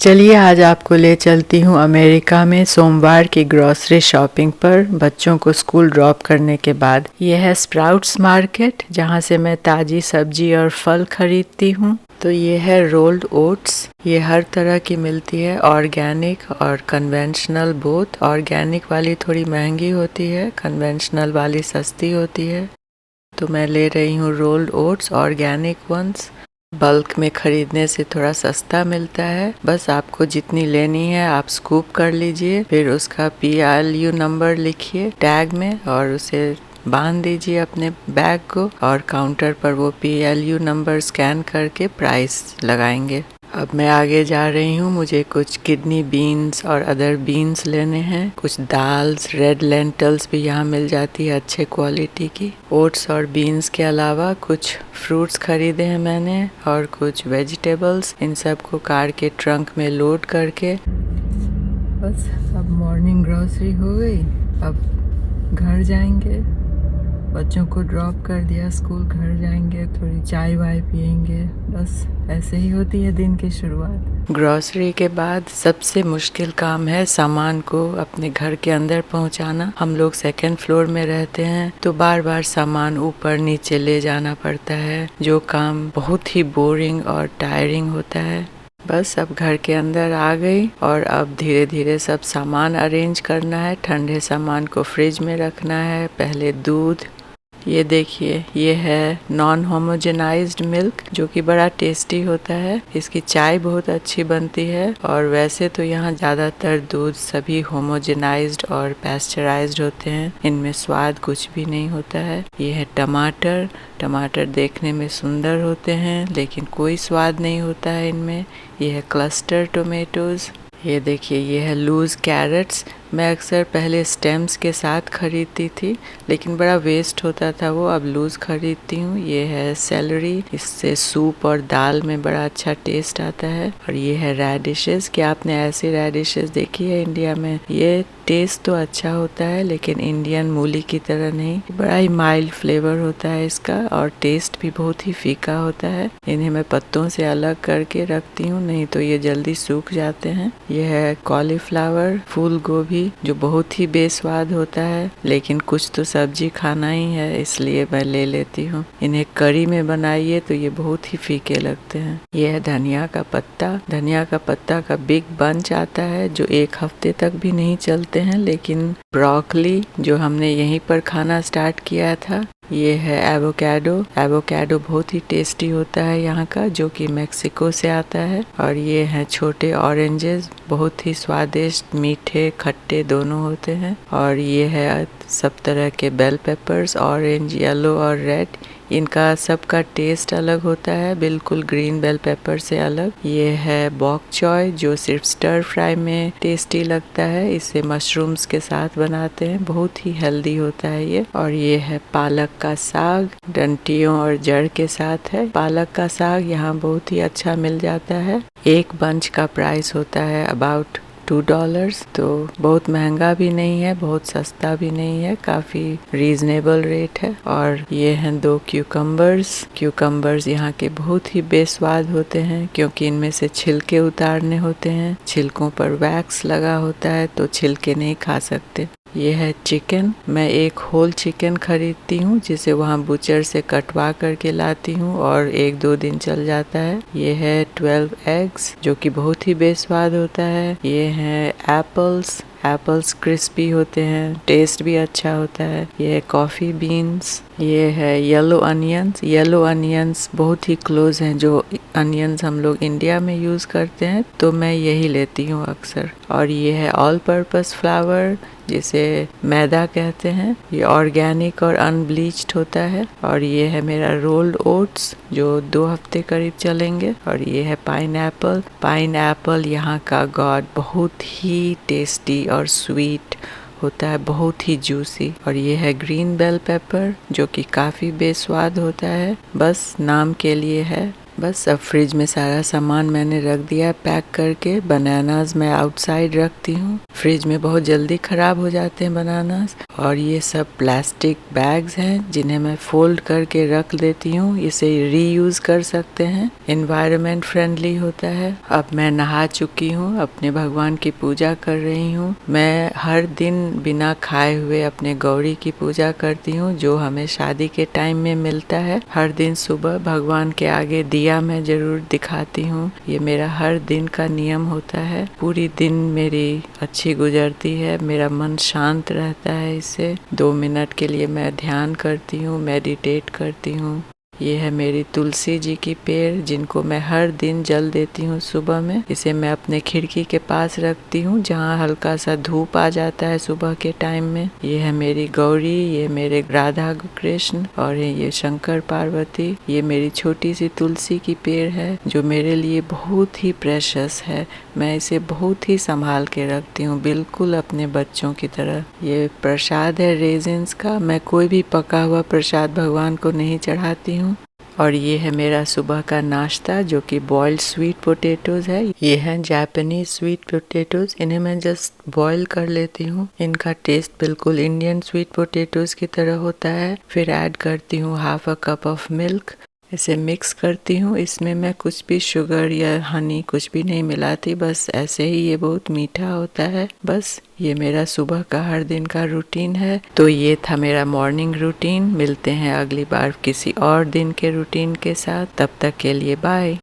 चलिए आज आपको ले चलती हूँ अमेरिका में सोमवार की ग्रॉसरी शॉपिंग पर बच्चों को स्कूल ड्रॉप करने के बाद। यह है स्प्राउट्स मार्केट, जहाँ से मैं ताज़ी सब्जी और फल खरीदती हूँ। तो ये है रोल्ड ओट्स। ये हर तरह की मिलती है, ऑर्गेनिक और कन्वेंशनल बोथ। ऑर्गेनिक वाली थोड़ी महंगी होती है, कन्वेंशनल वाली सस्ती होती है। तो मैं ले रही हूँ rolled oats, organic ones. Bulk में खरीदने से थोड़ा सस्ता मिलता है। बस आपको जितनी लेनी है आप स्कूप कर लीजिए, फिर उसका PLU नंबर लिखिए टैग में और उसे बांध दीजिए अपने बैग को, और काउंटर पर वो PLU नंबर स्कैन करके प्राइस लगाएंगे। अब मैं आगे जा रही हूँ। मुझे कुछ किडनी बीन्स और अदर बीन्स लेने हैं। कुछ दाल्स, रेड लेंटल्स भी यहाँ मिल जाती है अच्छे क्वालिटी की। ओट्स और बीन्स के अलावा कुछ फ्रूट्स खरीदे हैं मैंने, और कुछ वेजिटेबल्स। इन सब को कार के ट्रंक में लोड करके बस अब मॉर्निंग ग्रोसरी हो गई। अब घर जाएंगे। बच्चों को ड्रॉप कर दिया स्कूल, घर जाएंगे, थोड़ी चाय वाय पियेंगे। बस ऐसे ही होती है दिन की शुरुआत। ग्रोसरी के बाद सबसे मुश्किल काम है सामान को अपने घर के अंदर पहुंचाना। हम लोग सेकंड फ्लोर में रहते हैं, तो बार बार सामान ऊपर नीचे ले जाना पड़ता है, जो काम बहुत ही बोरिंग और टायरिंग होता है। बस अब घर के अंदर आ गई, और अब धीरे धीरे सब सामान अरेंज करना है। ठंडे सामान को फ्रिज में रखना है। पहले दूध, ये देखिए, ये है नॉन होमोजेनाइज्ड मिल्क, जो कि बड़ा टेस्टी होता है। इसकी चाय बहुत अच्छी बनती है। और वैसे तो यहाँ ज़्यादातर दूध सभी होमोजेनाइज्ड और पैस्चराइज्ड होते हैं, इनमें स्वाद कुछ भी नहीं होता है। ये है टमाटर। टमाटर देखने में सुंदर होते हैं, लेकिन कोई स्वाद नहीं होता है इनमें। ये है क्लस्टर टोमेटोज़। ये देखिए, ये है लूज कैरेट्स। मैं अक्सर पहले स्टेम्स के साथ खरीदती थी, लेकिन बड़ा वेस्ट होता था वो। अब लूज खरीदती हूँ। ये है सेलरी, इससे सूप और दाल में बड़ा अच्छा टेस्ट आता है। और ये है रेडिशेस। क्या आपने ऐसी रेडिशेस देखी है इंडिया में? ये टेस्ट तो अच्छा होता है, लेकिन इंडियन मूली की तरह नहीं। बड़ा ही माइल्ड फ्लेवर होता है इसका, और टेस्ट भी बहुत ही फीका होता है। इन्हें मैं पत्तों से अलग करके रखती हूँ, नहीं तो ये जल्दी सूख जाते हैं। यह है कॉलीफ्लावर, फूल गोभी, जो बहुत ही बेस्वाद होता है, लेकिन कुछ तो सब्जी खाना ही है, इसलिए मैं ले लेती हूँ। इन्हें करी में बनाइए तो ये बहुत ही फीके लगते हैं। यह है धनिया का पत्ता। धनिया का पत्ता का बिग बंच आता है, जो 1 हफ्ते तक भी नहीं चलते हैं। लेकिन ब्रोकली, जो हमने यहीं पर खाना स्टार्ट किया था, ये है एवोकाडो। एवोकाडो बहुत ही टेस्टी होता है यहाँ का, जो कि मेक्सिको से आता है। और ये हैं छोटे ऑरेंजेस, बहुत ही स्वादिष्ट, मीठे खट्टे दोनों होते हैं। और ये है सब तरह के बेल पेपर्स, ऑरेंज, येलो और रेड। इनका सबका टेस्ट अलग होता है, बिल्कुल ग्रीन बेल पेपर से अलग। ये है बॉक चॉय, जो सिर्फ स्टर फ्राई में टेस्टी लगता है। इसे मशरूम्स के साथ बनाते हैं, बहुत ही हेल्दी होता है ये। और ये है पालक का साग, डंटियों और जड़ के साथ है। पालक का साग यहाँ बहुत ही अच्छा मिल जाता है। एक बंच का प्राइस होता है अबाउट $2, तो बहुत महंगा भी नहीं है, बहुत सस्ता भी नहीं है, काफ़ी रीजनेबल रेट है। और ये हैं 2 क्यूकम्बर्स। क्यूकम्बर्स यहाँ के बहुत ही बेस्वाद होते हैं, क्योंकि इनमें से छिलके उतारने होते हैं। छिलकों पर वैक्स लगा होता है, तो छिलके नहीं खा सकते। ये है चिकन। मैं एक होल चिकन खरीदती हूँ, जिसे वहाँ बुचर से कटवा करके लाती हूँ, और 1-2 दिन चल जाता है। ये है 12 एग्स, जो कि बहुत ही बेस्वाद होता है। ये हैं एप्पल्स। एप्पल्स क्रिस्पी होते हैं, टेस्ट भी अच्छा होता है। ये है कॉफ़ी बीन्स। ये है येलो अनियंस। येलो अनियंस बहुत ही क्लोज हैं जो अनियंस हम लोग इंडिया में यूज़ करते हैं, तो मैं यही लेती हूँ अक्सर। और ये है ऑल पर्पस फ्लावर, जिसे मैदा कहते हैं। ये ऑर्गेनिक और अनब्लीच्ड होता है। और ये है मेरा रोल्ड ओट्स, जो 2 हफ्ते करीब चलेंगे। और ये है पाइनएप्पल। पाइनएप्पल यहाँ का गॉड, बहुत ही टेस्टी और स्वीट होता है, बहुत ही जूसी। और ये है ग्रीन बेल पेपर, जो कि काफ़ी बेस्वाद होता है, बस नाम के लिए है। बस अब फ्रिज में सारा सामान मैंने रख दिया है पैक करके। बनानास मैं आउटसाइड रखती हूँ, फ्रिज में बहुत जल्दी ख़राब हो जाते हैं बनानास। और ये सब प्लास्टिक बैग्स हैं जिन्हें मैं फोल्ड करके रख देती हूँ, इसे रीयूज़ कर सकते हैं, एनवायरनमेंट फ्रेंडली होता है। अब मैं नहा चुकी हूँ, अपने भगवान की पूजा कर रही हूँ। मैं हर दिन बिना खाए हुए अपने गौरी की पूजा करती हूँ, जो हमें शादी के टाइम में मिलता है। हर दिन सुबह भगवान के आगे दिया मैं जरूर दिखाती हूँ, ये मेरा हर दिन का नियम होता है। पूरी दिन मेरी अच्छी गुजरती है, मेरा मन शांत रहता है। इससे 2 मिनट के लिए मैं ध्यान करती हूँ, मेडिटेट करती हूँ। ये है मेरी तुलसी जी की पेड़, जिनको मैं हर दिन जल देती हूँ सुबह में। इसे मैं अपने खिड़की के पास रखती हूँ, जहाँ हल्का सा धूप आ जाता है सुबह के टाइम में। ये है मेरी गौरी, ये मेरे राधा कृष्ण, और ये शंकर पार्वती। ये मेरी छोटी सी तुलसी की पेड़ है, जो मेरे लिए बहुत ही प्रेशियस है। मैं इसे बहुत ही संभाल के रखती हूँ, बिल्कुल अपने बच्चों की तरह। ये प्रसाद है रेजिन्स का। मैं कोई भी पका हुआ प्रसाद भगवान को नहीं चढ़ाती हूँ। और ये है मेरा सुबह का नाश्ता, जो कि बॉइल्ड स्वीट पोटैटोज है। ये हैं जापानीज स्वीट पोटैटोज, इन्हें मैं जस्ट बॉईल कर लेती हूँ। इनका टेस्ट बिल्कुल इंडियन स्वीट पोटैटोज की तरह होता है। फिर ऐड करती हूँ half a cup of milk, इसे मिक्स करती हूँ। इसमें मैं कुछ भी शुगर या हनी कुछ भी नहीं मिलाती, बस ऐसे ही ये बहुत मीठा होता है। बस ये मेरा सुबह का हर दिन का रूटीन है। तो ये था मेरा मॉर्निंग रूटीन। मिलते हैं अगली बार किसी और दिन के रूटीन के साथ, तब तक के लिए बाय।